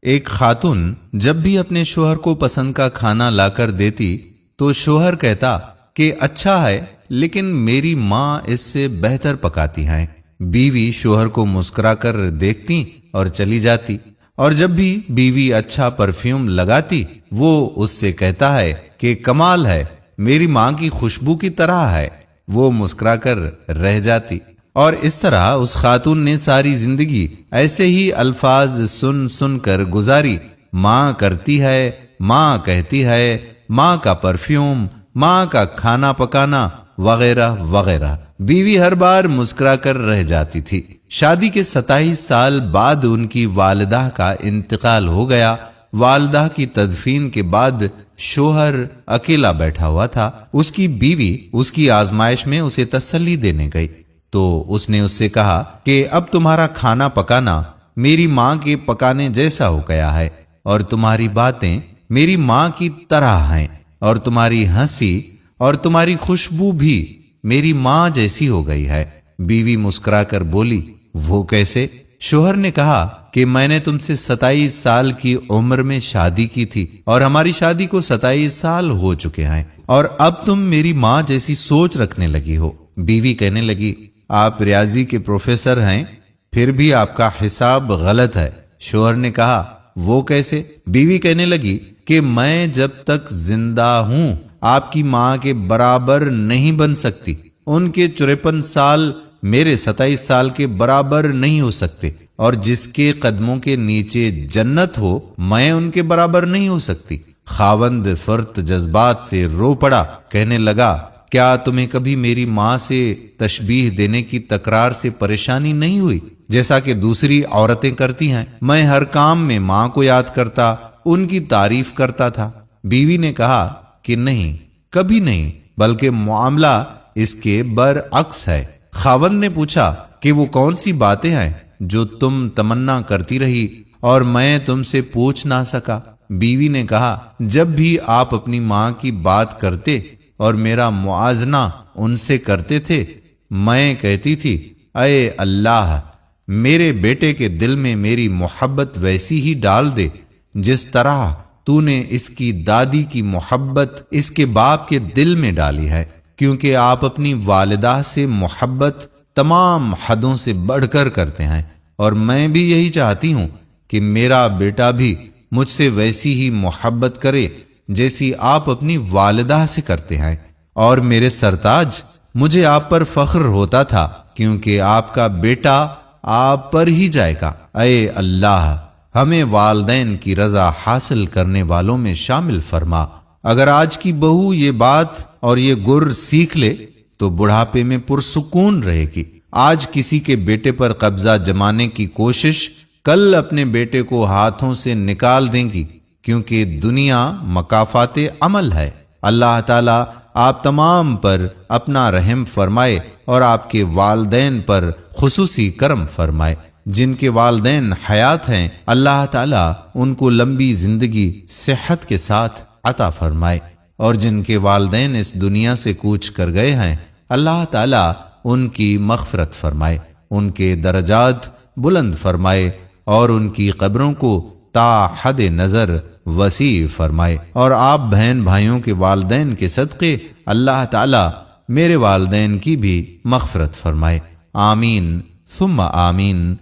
ایک خاتون جب بھی اپنے شوہر کو پسند کا کھانا لا کر دیتی تو شوہر کہتا کہ اچھا ہے لیکن میری ماں اس سے بہتر پکاتی ہیں۔ بیوی شوہر کو مسکرا کر دیکھتی اور چلی جاتی، اور جب بھی بیوی اچھا پرفیوم لگاتی وہ اس سے کہتا ہے کہ کمال ہے، میری ماں کی خوشبو کی طرح ہے۔ وہ مسکرا کر رہ جاتی، اور اس طرح اس خاتون نے ساری زندگی ایسے ہی الفاظ سن سن کر گزاری۔ ماں کرتی ہے، ماں کہتی ہے، ماں کا پرفیوم، ماں کا کھانا پکانا وغیرہ وغیرہ۔ بیوی ہر بار مسکرا کر رہ جاتی تھی۔ شادی کے 27 سال بعد ان کی والدہ کا انتقال ہو گیا۔ والدہ کی تدفین کے بعد شوہر اکیلا بیٹھا ہوا تھا۔ اس کی بیوی اس کی آزمائش میں اسے تسلی دینے گئی تو اس نے اس سے کہا کہ اب تمہارا کھانا پکانا میری ماں کے پکانے جیسا ہو گیا ہے، اور تمہاری باتیں میری ماں کی طرح ہیں، اور تمہاری ہنسی اور تمہاری خوشبو بھی میری ماں جیسی ہو گئی ہے۔ بیوی مسکرا کر بولی، وہ کیسے؟ شوہر نے کہا کہ میں نے تم سے 27 سال کی عمر میں شادی کی تھی، اور ہماری شادی کو 27 سال ہو چکے ہیں، اور اب تم میری ماں جیسی سوچ رکھنے لگی ہو۔ بیوی کہنے لگی، آپ ریاضی کے پروفیسر ہیں، پھر بھی آپ کا حساب غلط ہے۔ شوہر نے کہا، وہ کیسے؟ بیوی کہنے لگی کہ میں جب تک زندہ ہوں آپ کی ماں کے برابر نہیں بن سکتی۔ ان کے 53 سال میرے 27 سال کے برابر نہیں ہو سکتے، اور جس کے قدموں کے نیچے جنت ہو میں ان کے برابر نہیں ہو سکتی۔ خاوند فرت جذبات سے رو پڑا، کہنے لگا، کیا تمہیں کبھی میری ماں سے تشبیہ دینے کی تکرار سے پریشانی نہیں ہوئی جیسا کہ دوسری عورتیں کرتی ہیں؟ میں ہر کام میں ماں کو یاد کرتا، ان کی تعریف کرتا تھا۔ بیوی نے کہا کہ نہیں، کبھی نہیں، بلکہ معاملہ اس کے برعکس ہے۔ خاوند نے پوچھا کہ وہ کون سی باتیں ہیں جو تم تمنا کرتی رہی اور میں تم سے پوچھ نہ سکا؟ بیوی نے کہا، جب بھی آپ اپنی ماں کی بات کرتے اور میرا موازنہ ان سے کرتے تھے، میں کہتی تھی، اے اللہ، میرے بیٹے کے دل میں میری محبت ویسی ہی ڈال دے جس طرح تو نے اس کی دادی کی محبت اس کے باپ کے دل میں ڈالی ہے، کیونکہ آپ اپنی والدہ سے محبت تمام حدوں سے بڑھ کر کرتے ہیں، اور میں بھی یہی چاہتی ہوں کہ میرا بیٹا بھی مجھ سے ویسی ہی محبت کرے جیسی آپ اپنی والدہ سے کرتے ہیں۔ اور میرے سرتاج، مجھے آپ پر فخر ہوتا تھا کیونکہ آپ کا بیٹا آپ پر ہی جائے گا۔ اے اللہ، ہمیں والدین کی رضا حاصل کرنے والوں میں شامل فرما۔ اگر آج کی بہو یہ بات اور یہ گر سیکھ لے تو بڑھاپے میں پرسکون رہے گی۔ آج کسی کے بیٹے پر قبضہ جمانے کی کوشش کل اپنے بیٹے کو ہاتھوں سے نکال دیں گی، کیونکہ دنیا مکافات عمل ہے۔ اللہ تعالیٰ آپ تمام پر اپنا رحم فرمائے اور آپ کے والدین پر خصوصی کرم فرمائے۔ جن کے والدین حیات ہیں، اللہ تعالیٰ ان کو لمبی زندگی صحت کے ساتھ عطا فرمائے، اور جن کے والدین اس دنیا سے کوچ کر گئے ہیں، اللہ تعالیٰ ان کی مغفرت فرمائے، ان کے درجات بلند فرمائے، اور ان کی قبروں کو تا حد نظر وسیع فرمائے۔ اور آپ بہن بھائیوں کے والدین کے صدقے اللہ تعالیٰ میرے والدین کی بھی مغفرت فرمائے۔ آمین ثم آمین۔